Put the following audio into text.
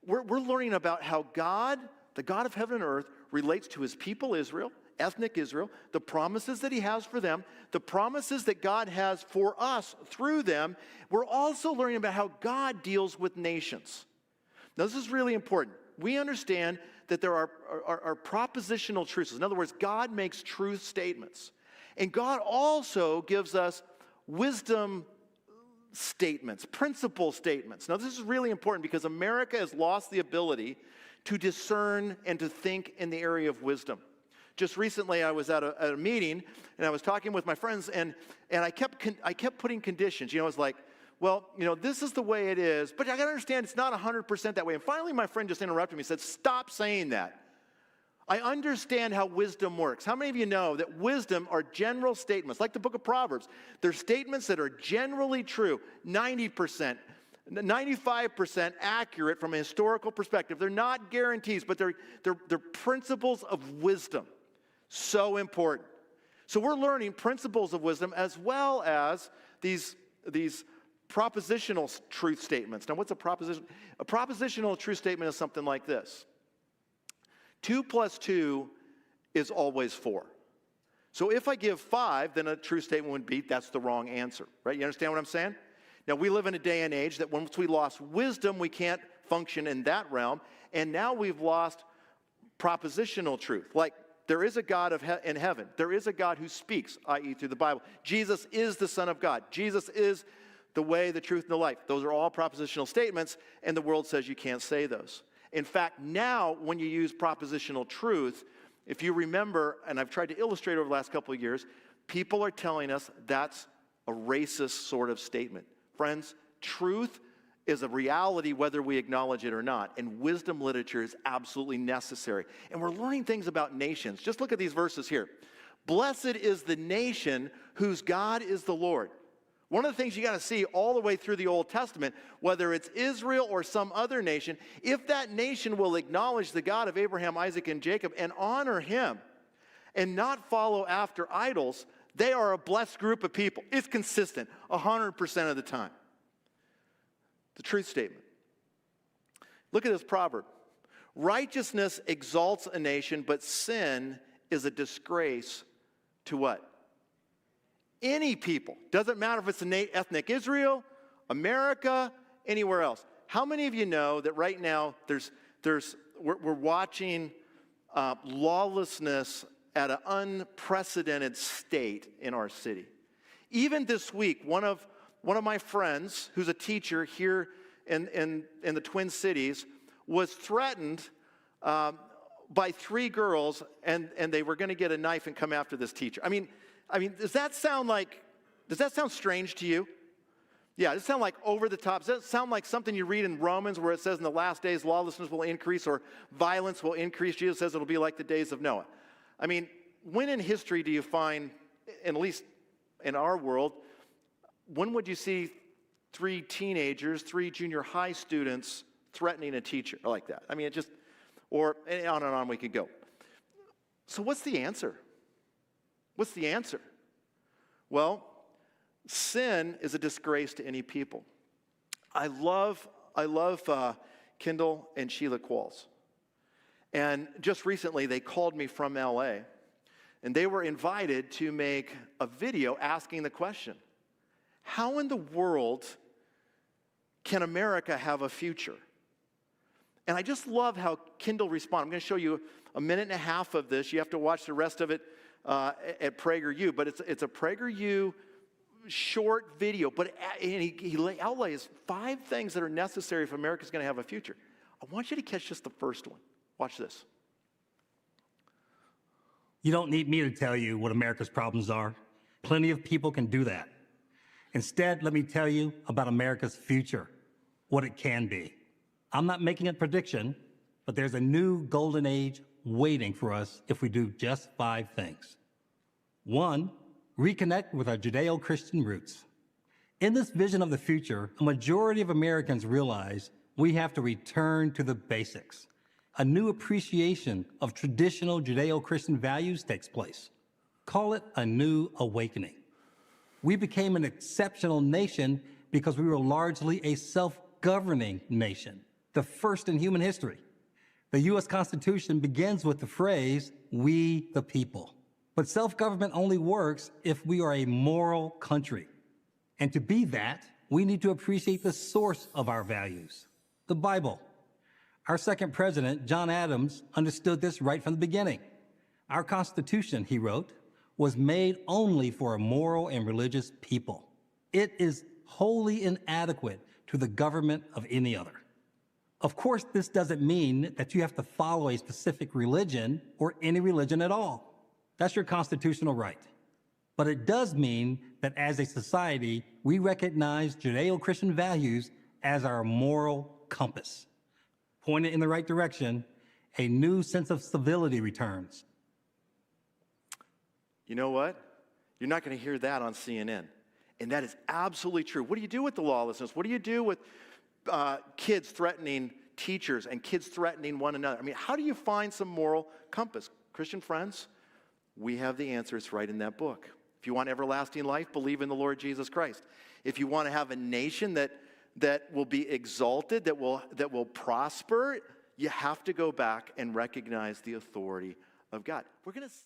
We're learning about how God, the God of heaven and earth, relates to his people Israel, ethnic Israel, the promises that he has for them, the promises that God has for us through them. We're also learning about how God deals with nations. Now, this is really important. We understand that there are propositional truths. In other words, God makes truth statements. And God also gives us wisdom statements, principle statements. Now, this is really important because America has lost the ability to discern and to think in the area of wisdom. Just recently, I was at a meeting, and I was talking with my friends, and I kept putting conditions. I was like, well, this is the way it is, but I got to understand it's not 100% that way. And finally, my friend just interrupted me and said, stop saying that. I understand how wisdom works. How many of you know that wisdom are general statements, like the book of Proverbs? They're statements that are generally true, 90%, 95% accurate from a historical perspective. They're not guarantees, but they're principles of wisdom. So important. So we're learning principles of wisdom as well as these propositional truth statements. Now, what's a proposition? A propositional truth statement is something like this. 2 plus 2 is always 4. So if I give 5, then a true statement would be that's the wrong answer, right? You understand what I'm saying? Now, we live in a day and age that once we lost wisdom, we can't function in that realm. And now we've lost propositional truth. Like, there is a God in heaven. There is a God who speaks, i.e. through the Bible. Jesus is the Son of God. Jesus is the way, the truth, and the life. Those are all propositional statements, and the world says you can't say those. In fact, now when you use propositional truth, if you remember, and I've tried to illustrate over the last couple of years, people are telling us that's a racist sort of statement. Friends, truth is a reality whether we acknowledge it or not, and wisdom literature is absolutely necessary. And we're learning things about nations. Just look at these verses here. Blessed is the nation whose God is the Lord. One of the things you got to see all the way through the Old Testament, whether it's Israel or some other nation, if that nation will acknowledge the God of Abraham, Isaac, and Jacob and honor him and not follow after idols, they are a blessed group of people. It's consistent 100% of the time. The truth statement. Look at this proverb. Righteousness exalts a nation, but sin is a disgrace to what? Any people. Doesn't matter if it's ethnic Israel, America, anywhere else. How many of you know that right now we're watching lawlessness at an unprecedented state in our city? Even this week, one of my friends, who's a teacher here in the Twin Cities, was threatened by 3 girls, and they were going to get a knife and come after this teacher. I mean, does that sound strange to you? Yeah, does it sound like over the top? Does that sound like something you read in Romans where it says in the last days lawlessness will increase or violence will increase? Jesus says it'll be like the days of Noah. I mean, when in history do you find, at least in our world, when would you see 3 teenagers, 3 junior high students threatening a teacher like that? I mean, it just, or on and on we could go. So what's the answer? What's the answer? Well, sin is a disgrace to any people. I love Kendall and Sheila Qualls. And just recently, they called me from LA, and they were invited to make a video asking the question, how in the world can America have a future? And I just love how Kendall responded. I'm going to show you a minute and a half of this. You have to watch the rest of it at PragerU, but it's a PragerU short video, but he outlays 5 things that are necessary if America's going to have a future. I want you to catch just the first one. Watch this. You don't need me to tell you what America's problems are. Plenty of people can do that. Instead, let me tell you about America's future, what it can be. I'm not making a prediction, but there's a new golden age waiting for us if we do just 5 things. 1, reconnect with our Judeo-Christian roots. In this vision of the future, a majority of Americans realize we have to return to the basics. A new appreciation of traditional Judeo-Christian values takes place. Call it a new awakening. We became an exceptional nation because we were largely a self-governing nation. the first in human history. The U.S. Constitution begins with the phrase, "we the people." But self-government only works if we are a moral country. And to be that, we need to appreciate the source of our values, the Bible. Our second president, John Adams, understood this right from the beginning. Our Constitution, he wrote, was made only for a moral and religious people. It is wholly inadequate to the government of any other. Of course, this doesn't mean that you have to follow a specific religion or any religion at all. That's your constitutional right. But it does mean that as a society, we recognize Judeo-Christian values as our moral compass. Pointed in the right direction, a new sense of civility returns. You know what? You're not going to hear that on CNN. And that is absolutely true. What do you do with the lawlessness? What do you do with kids threatening teachers and kids threatening one another? I mean, how do you find some moral compass? Christian friends, we have the answers right in that book. If you want everlasting life, believe in the Lord Jesus Christ. If you want to have a nation that will be exalted, that will prosper, you have to go back and recognize the authority of God. We're going to